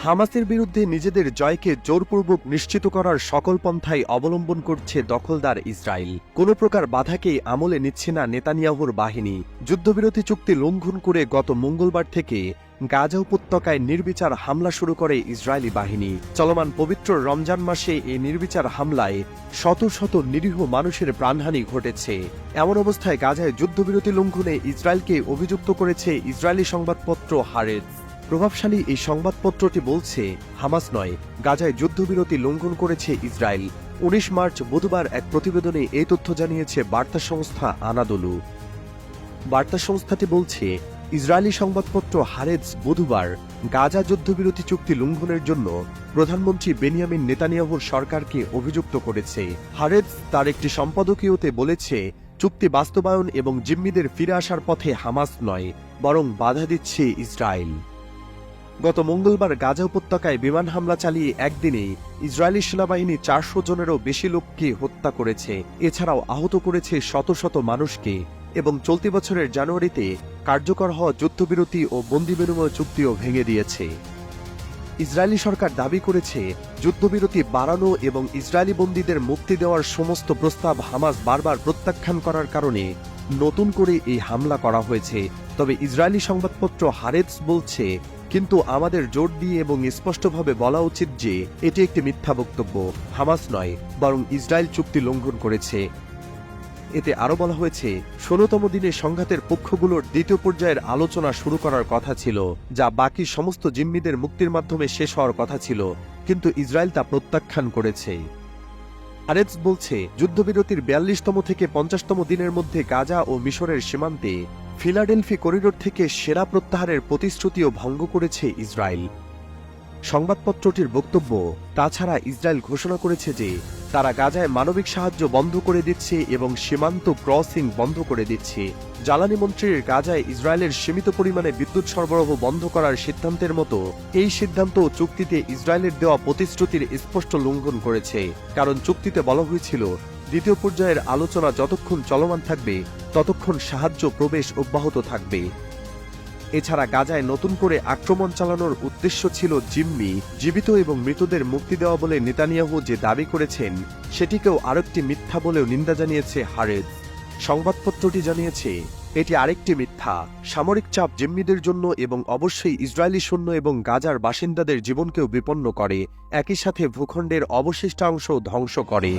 হামাসের বিরুদ্ধে নিজেদের জয়কে জোরপূর্বক নিশ্চিত করার সকল পন্থাই অবলম্বন করছে দখলদার ইসরায়েল। কোনো প্রকার বাধাকেই আমলে নিচ্ছে না নেতানিয়াহুর বাহিনী। যুদ্ধবিরতি চুক্তি লঙ্ঘন করে গত মঙ্গলবার থেকে গাজা উপত্যকায় নির্বিচার হামলা শুরু করে ইসরায়েলি বাহিনী। চলমান পবিত্র রমজান মাসে এই নির্বিচার হামলায় শত শত নিরীহ মানুষের প্রাণহানি ঘটেছে। এমন অবস্থায় গাজায় যুদ্ধবিরতি লঙ্ঘনে ইসরায়েলকে অভিযুক্ত করেছে ইসরায়েলি সংবাদপত্র হারেটজ। প্রভাবশালী এই সংবাদপত্রটি বলছে, হামাস নয়, গাজায় যুদ্ধবিরতি লঙ্ঘন করেছে ইসরায়েল। ১৯ মার্চ বুধবার এক প্রতিবেদনে এই তথ্য জানিয়েছে বার্তা সংস্থা আনাদোলু। বার্তা সংস্থাটি বলছে, ইসরায়েলি সংবাদপত্র হারেটজ বুধবার গাজা যুদ্ধবিরতি চুক্তি লঙ্ঘনের জন্য প্রধানমন্ত্রী বেনিয়ামিন নেতানিয়াহুর সরকারকে অভিযুক্ত করেছে। হারেটজ তার একটি সম্পাদকীয়তে বলেছে, চুক্তি বাস্তবায়ন এবং জিম্মিদের ফিরে আসার পথে হামাস নয়, বরং বাধা দিচ্ছে ইসরায়েল। গত মঙ্গলবার গাজা উপত্যকায় বিমান হামলা চালিয়ে একদিনেই ইসরায়েলি সেনাবাহিনী ৪০০ জনেরও বেশি লোককে হত্যা করেছে। এছাড়াও আহত করেছে শত শত মানুষকে এবং চলতি বছরের জানুয়ারিতে কার্যকর হওয়া যুদ্ধবিরতি ও বন্দি বিনিময় চুক্তিও ভেঙে দিয়েছে। ইসরায়েলি সরকার দাবি করেছে, যুদ্ধবিরতি বাড়ানো এবং ইসরায়েলি বন্দীদের মুক্তি দেওয়ার সমস্ত প্রস্তাব হামাস বারবার প্রত্যাখ্যান করার কারণে নতুন করে এই হামলা করা হয়েছে। তবে ইসরায়েলি সংবাদপত্র হারেটজ বলছে, কিন্তু আমাদের জোর দিয়ে এবং স্পষ্টভাবে বলা উচিত যে এটি একটি মিথ্যা বক্তব্য। হামাস নয়, বরং ইসরায়েল চুক্তি লঙ্ঘন করেছে। এতে আরও বলা হয়েছে, ১৬তম দিনে সংঘাতের পক্ষগুলোর দ্বিতীয় পর্যায়ের আলোচনা শুরু করার কথা ছিল, যা বাকি সমস্ত জিম্মিদের মুক্তির মাধ্যমে শেষ হওয়ার কথা ছিল, কিন্তু ইসরায়েল তা প্রত্যাখ্যান করেছে। হারেটজ বলছে, যুদ্ধবিরতির ৪২তম থেকে ৫০তম দিনের মধ্যে গাজা ও মিশরের সীমান্তে ফিলাডেলফি করিডোর থেকে সেনা প্রত্যাহারের প্রতিশ্রুতিও ভঙ্গ করেছে ইসরায়েল। সংবাদপত্রটির বক্তব্য, তাছাড়া ইসরায়েল ঘোষণা করেছে যে তারা গাজায় মানবিক সাহায্য বন্ধ করে দিচ্ছে এবং সীমান্ত ক্রসিং বন্ধ করে দিচ্ছে। জ্বালানি মন্ত্রীর গাজায় ইসরায়েলের সীমিত পরিমাণে বিদ্যুৎ সরবরাহ বন্ধ করার সিদ্ধান্তের মতো এই সিদ্ধান্ত চুক্তিতে ইসরায়েলের দেওয়া প্রতিশ্রুতির স্পষ্ট লঙ্ঘন করেছে। কারণ চুক্তিতে বলা হয়েছিল, দ্বিতীয় পর্যায়ের আলোচনা যতক্ষণ চলমান থাকবে ততক্ষণ সাহায্য প্রবেশ অব্যাহত থাকবে। এছাড়া গাজায় নতুন করে আক্রমণ চালানোর উদ্দেশ্য ছিল জিম্মি, জীবিত এবং মৃতদের মুক্তি দেওয়া বলে নেতানিয়াহু যে দাবি করেছেন সেটিকেও আরেকটি মিথ্যা বলেও নিন্দা জানিয়েছে হারেটজ। সংবাদপত্রটি জানিয়েছে, এটি আরেকটি মিথ্যা। সামরিক চাপ জিম্মিদের জন্য এবং অবশ্যই ইসরায়েলি সৈন্য এবং গাজার বাসিন্দাদের জীবনকেও বিপন্ন করে, একই সাথে ভূখণ্ডের অবশিষ্টাংশ ধ্বংস করে।